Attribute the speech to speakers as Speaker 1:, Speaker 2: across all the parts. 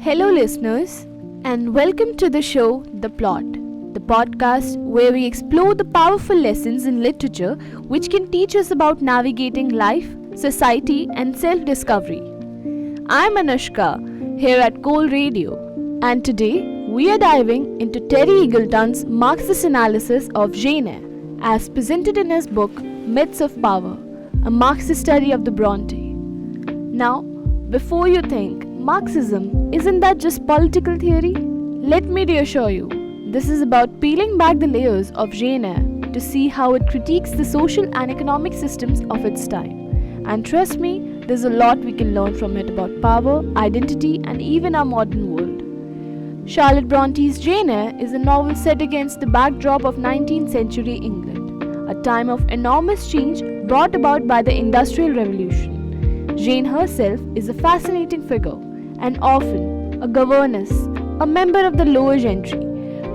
Speaker 1: Hello, listeners, and welcome to the show The Plot, the podcast where we explore the powerful lessons in literature which can teach us about navigating life, society, and self discovery. I'm Anushka here at Cole Radio, and today we are diving into Terry Eagleton's Marxist analysis of Jane Eyre as presented in his book Myths of Power, a Marxist study of the Bronte. Now, before you think, Marxism, isn't that just political theory? Let me reassure you, this is about peeling back the layers of Jane Eyre to see how it critiques the social and economic systems of its time. And trust me, there's a lot we can learn from it about power, identity, and even our modern world. Charlotte Bronte's Jane Eyre is a novel set against the backdrop of 19th century England, a time of enormous change brought about by the Industrial Revolution. Jane herself is a fascinating figure, an orphan, a governess, a member of the lower gentry.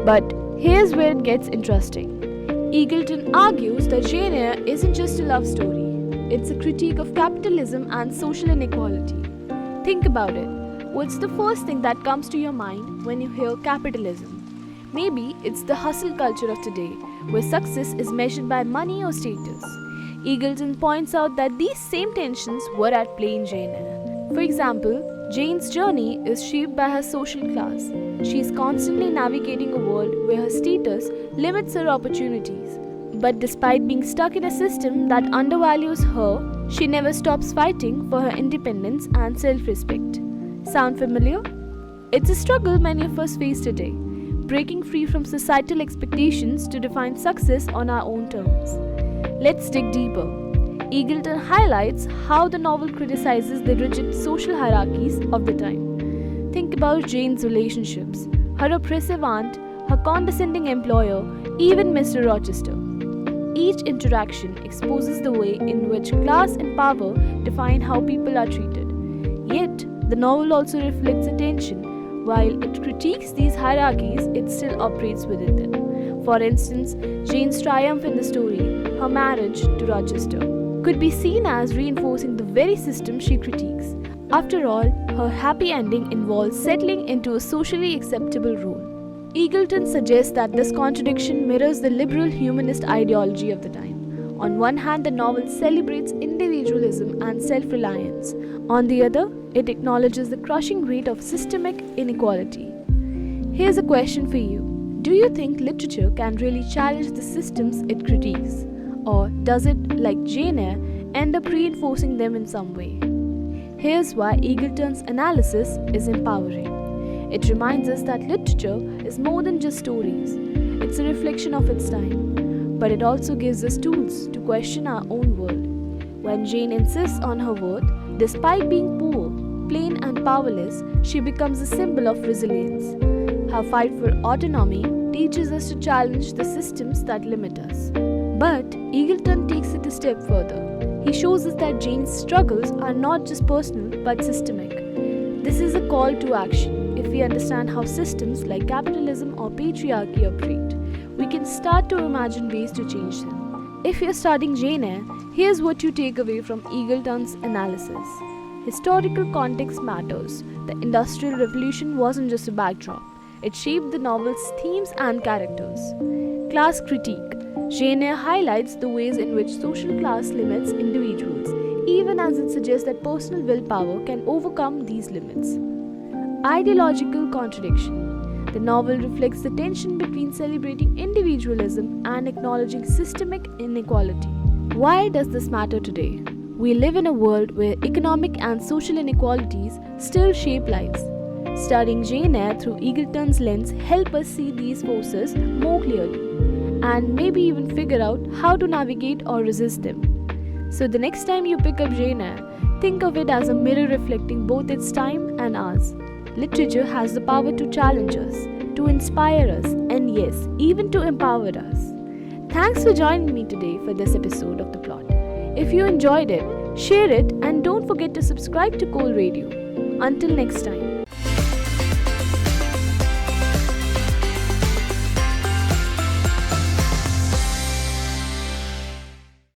Speaker 1: But here's where it gets interesting. Eagleton argues that Jane Eyre isn't just a love story, it's a critique of capitalism and social inequality. Think about it. What's the first thing that comes to your mind when you hear capitalism? Maybe it's the hustle culture of today, where success is measured by money or status. Eagleton points out that these same tensions were at play in Jane Eyre. For example, Jane's journey is shaped by her social class. She is constantly navigating a world where her status limits her opportunities. But despite being stuck in a system that undervalues her, she never stops fighting for her independence and self-respect. Sound familiar? It's a struggle many of us face today, breaking free from societal expectations to define success on our own terms. Let's dig deeper. Eagleton highlights how the novel criticizes the rigid social hierarchies of the time. Think about Jane's relationships, her oppressive aunt, her condescending employer, even Mr. Rochester. Each interaction exposes the way in which class and power define how people are treated. Yet, the novel also reflects a tension. While it critiques these hierarchies, it still operates within them. For instance, Jane's triumph in the story, her marriage to Rochester, could be seen as reinforcing the very system she critiques. After all, her happy ending involves settling into a socially acceptable role. Eagleton suggests that this contradiction mirrors the liberal humanist ideology of the time. On one hand, the novel celebrates individualism and self-reliance. On the other, it acknowledges the crushing weight of systemic inequality. Here's a question for you. Do you think literature can really challenge the systems it critiques? Or does it, like Jane Eyre, end up reinforcing them in some way? Here's why Eagleton's analysis is empowering. It reminds us that literature is more than just stories. It's a reflection of its time. But it also gives us tools to question our own world. When Jane insists on her worth, despite being poor, plain and powerless, she becomes a symbol of resilience. Her fight for autonomy teaches us to challenge the systems that limit us. But Eagleton takes it a step further. He shows us that Jane's struggles are not just personal but systemic. This is a call to action. If we understand how systems like capitalism or patriarchy operate, we can start to imagine ways to change them. If you're studying Jane Eyre, here's what you take away from Eagleton's analysis. Historical context matters. The Industrial Revolution wasn't just a backdrop. It shaped the novel's themes and characters. Class critique. Jane Eyre highlights the ways in which social class limits individuals, even as it suggests that personal willpower can overcome these limits. Ideological contradiction. The novel reflects the tension between celebrating individualism and acknowledging systemic inequality. Why does this matter today? We live in a world where economic and social inequalities still shape lives. Studying Jane Eyre through Eagleton's lens helps us see these forces more clearly, and maybe even figure out how to navigate or resist them. So the next time you pick up Jane Eyre, think of it as a mirror reflecting both its time and ours. Literature has the power to challenge us, to inspire us, and yes, even to empower us. Thanks for joining me today for this episode of The Plot. If you enjoyed it, share it and don't forget to subscribe to Cole Radio. Until next time.